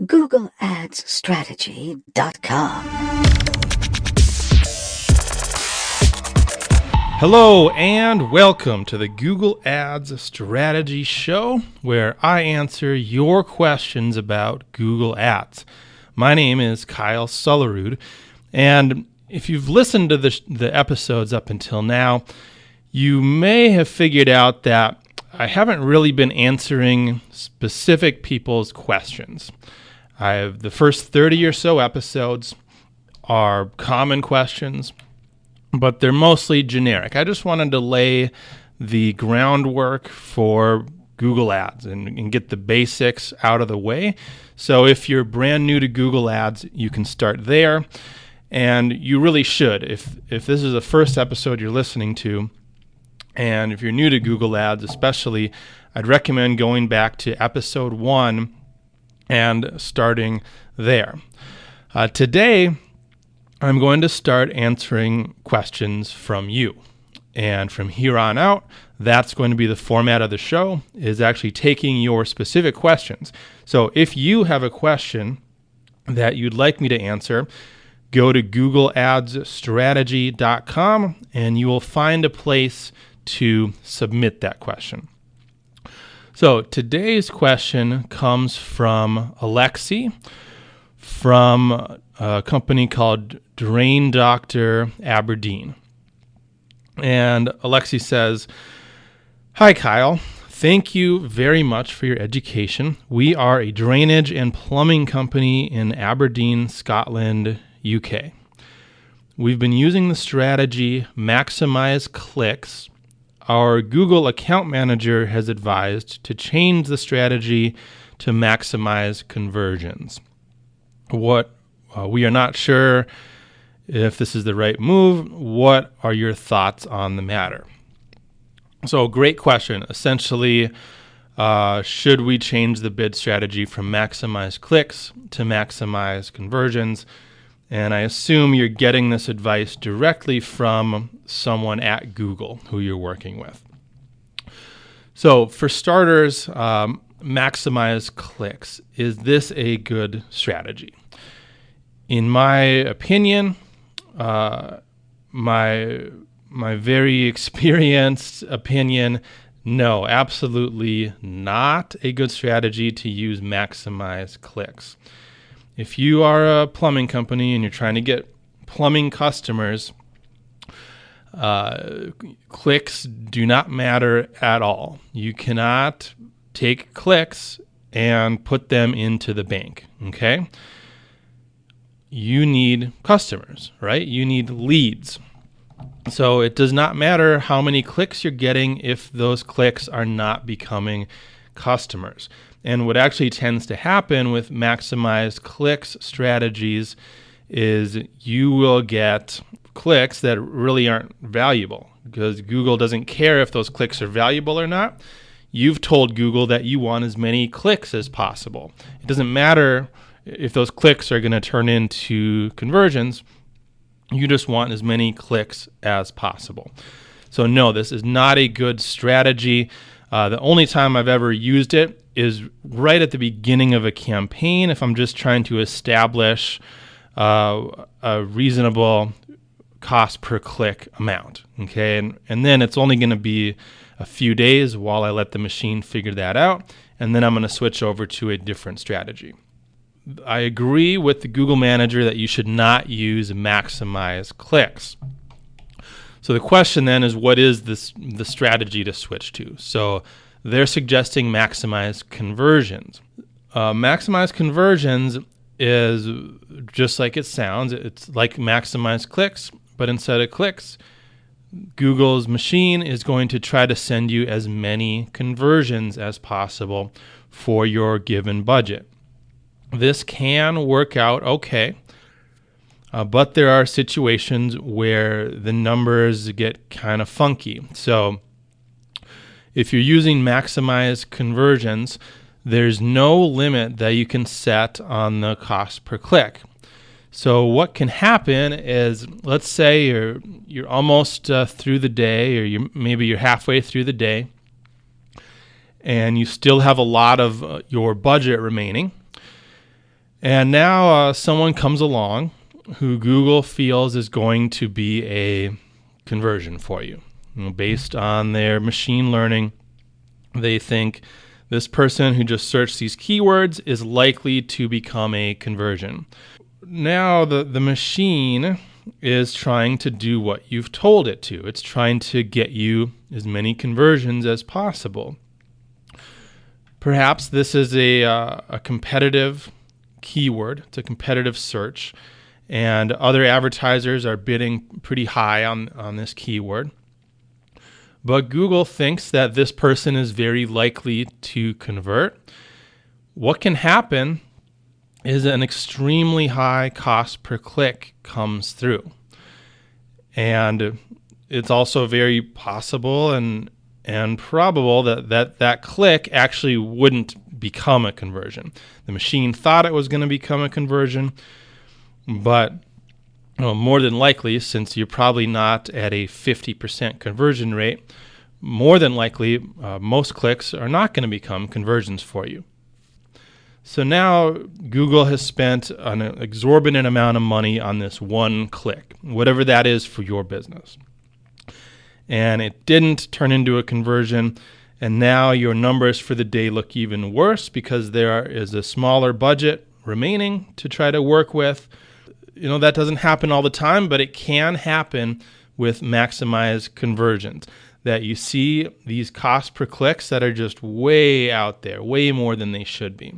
GoogleAdsStrategy.com. Hello and welcome to the Google Ads Strategy Show, where I answer your questions about Google Ads. My name is Kyle Sullerud, and if you've listened to the episodes up until now, you may have figured out that I haven't really been answering specific people's questions. The first 30 or so episodes are common questions, but they're mostly generic. I just wanted to lay the groundwork for Google Ads and get the basics out of the way. So if you're brand new to Google Ads, you can start there, and you really should. If this is the first episode you're listening to, and if you're new to Google Ads especially, I'd recommend going back to episode 1 and starting there. Today, I'm going to start answering questions from you. And from here on out, that's going to be the format of the show, is actually taking your specific questions. So if you have a question that you'd like me to answer, go to GoogleAdsStrategy.com and you will find a place to submit that question. So today's question comes from Alexi from a company called Drain Doctor Aberdeen. And Alexi says, "Hi Kyle, thank you very much for your education. We are a drainage and plumbing company in Aberdeen, Scotland, UK. We've been using the strategy maximize clicks. Our Google account manager has advised to change the strategy to maximize conversions. We are not sure if this is the right move. What are your thoughts on the matter?" So great question. Essentially, should we change the bid strategy from maximize clicks to maximize conversions? And I assume you're getting this advice directly from someone at Google who you're working with. So for starters, maximize clicks. Is this a good strategy? In my opinion, my very experienced opinion, no, absolutely not a good strategy to use maximize clicks. If you are a plumbing company and you're trying to get plumbing customers, clicks do not matter at all. You cannot take clicks and put them into the bank, okay? You need customers, right? You need leads. So it does not matter how many clicks you're getting if those clicks are not becoming customers. And what actually tends to happen with maximized clicks strategies is you will get clicks that really aren't valuable because Google doesn't care if those clicks are valuable or not. You've told Google that you want as many clicks as possible. It doesn't matter if those clicks are going to turn into conversions. You just want as many clicks as possible. So no, this is not a good strategy. The only time I've ever used it is right at the beginning of a campaign if I'm just trying to establish a reasonable cost per click amount, okay? And then it's only going to be a few days while I let the machine figure that out, and then I'm going to switch over to a different strategy. I agree with the Google Manager that you should not use maximize clicks. So the question then is, what is the strategy to switch to? So they're suggesting maximize conversions. Maximize conversions is just like it sounds. It's like maximize clicks, but instead of clicks, Google's machine is going to try to send you as many conversions as possible for your given budget. This can work out okay, but there are situations where the numbers get kind of funky. So if you're using maximize conversions, there's no limit that you can set on the cost per click. So what can happen is, let's say you're almost through the day, or maybe you're halfway through the day, and you still have a lot of your budget remaining. And now someone comes along who Google feels is going to be a conversion for you. Based on their machine learning, they think this person who just searched these keywords is likely to become a conversion. Now the machine is trying to do what you've told it to. It's trying to get you as many conversions as possible. Perhaps this is a competitive keyword. It's a competitive search, and other advertisers are bidding pretty high on this keyword. But Google thinks that this person is very likely to convert. What can happen is an extremely high cost per click comes through. And it's also very possible and probable that click actually wouldn't become a conversion. The machine thought it was going to become a conversion, but more than likely, since you're probably not at a 50% conversion rate, more than likely, most clicks are not going to become conversions for you. So now Google has spent an exorbitant amount of money on this one click, whatever that is for your business. And it didn't turn into a conversion, and now your numbers for the day look even worse because there is a smaller budget remaining to try to work with. That doesn't happen all the time, but it can happen with maximized conversions, that you see these cost per clicks that are just way out there, way more than they should be.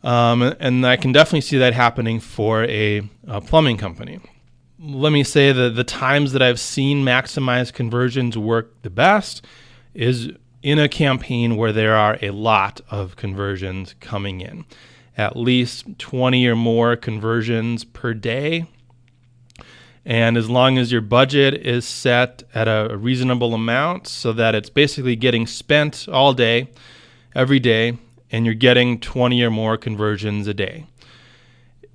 And I can definitely see that happening for a plumbing company. Let me say that the times that I've seen maximized conversions work the best is in a campaign where there are a lot of conversions coming in. At least 20 or more conversions per day. And as long as your budget is set at a reasonable amount so that it's basically getting spent all day, every day, and you're getting 20 or more conversions a day.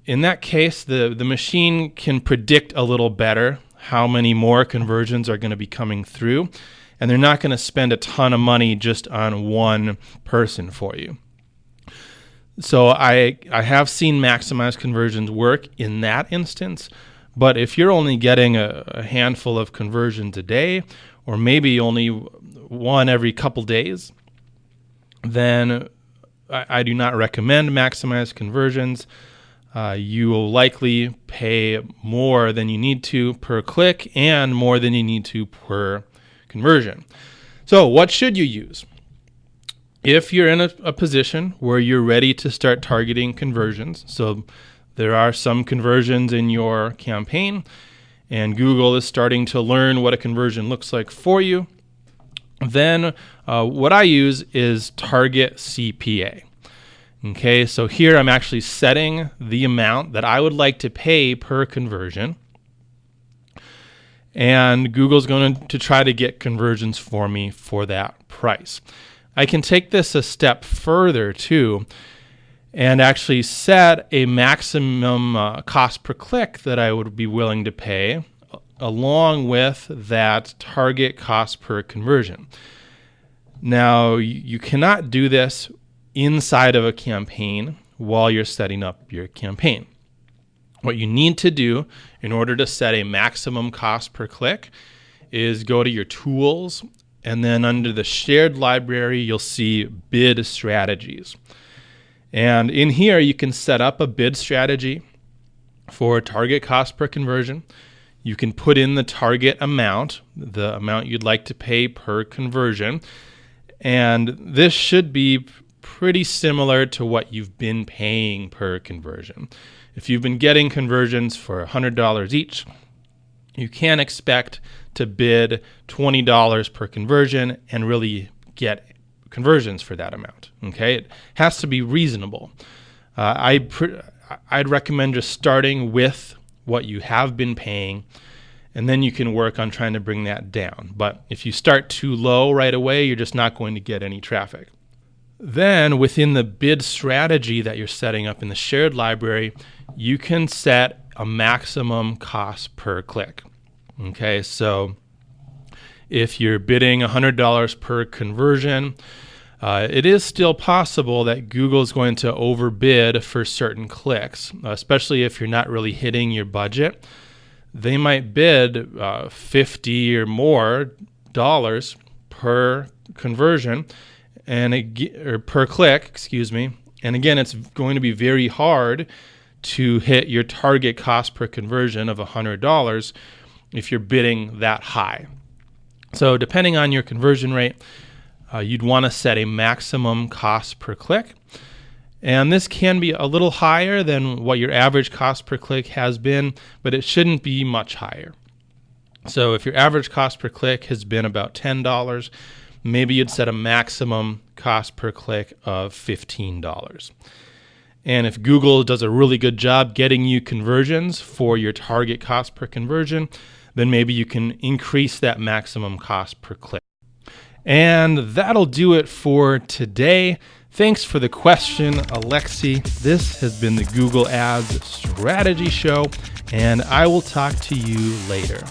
In that case, the machine can predict a little better how many more conversions are going to be coming through, and they're not going to spend a ton of money just on one person for you. So I have seen maximized conversions work in that instance, but if you're only getting a handful of conversions a day, or maybe only one every couple days, then I do not recommend maximized conversions. You will likely pay more than you need to per click and more than you need to per conversion. So what should you use? If you're in a position where you're ready to start targeting conversions, so there are some conversions in your campaign, and Google is starting to learn what a conversion looks like for you, then what I use is Target CPA. Okay, so here I'm actually setting the amount that I would like to pay per conversion, and Google's going to try to get conversions for me for that price. I can take this a step further too and actually set a maximum cost per click that I would be willing to pay along with that target cost per conversion. Now, you cannot do this inside of a campaign while you're setting up your campaign. What you need to do in order to set a maximum cost per click is go to your tools, and then under the shared library, you'll see bid strategies. And in here, you can set up a bid strategy for target cost per conversion. You can put in the target amount, the amount you'd like to pay per conversion. And this should be pretty similar to what you've been paying per conversion. If you've been getting conversions for $100 each, you can't expect to bid $20 per conversion and really get conversions for that amount. Okay, it has to be reasonable. I'd recommend just starting with what you have been paying, and then you can work on trying to bring that down. But if you start too low right away, you're just not going to get any traffic. Then within the bid strategy that you're setting up in the shared library, you can set a maximum cost per click. Okay, so if you're bidding $100 per conversion, It is still possible that Google is going to overbid for certain clicks, especially if you're not really hitting your budget. They might bid $50 or more per conversion or per click, excuse me. And again, it's going to be very hard to hit your target cost per conversion of $100 if you're bidding that high. So depending on your conversion rate, you'd want to set a maximum cost per click. And this can be a little higher than what your average cost per click has been, but it shouldn't be much higher. So if your average cost per click has been about $10, maybe you'd set a maximum cost per click of $15. And if Google does a really good job getting you conversions for your target cost per conversion, then maybe you can increase that maximum cost per click. And that'll do it for today. Thanks for the question, Alexi. This has been the Google Ads Strategy Show, and I will talk to you later.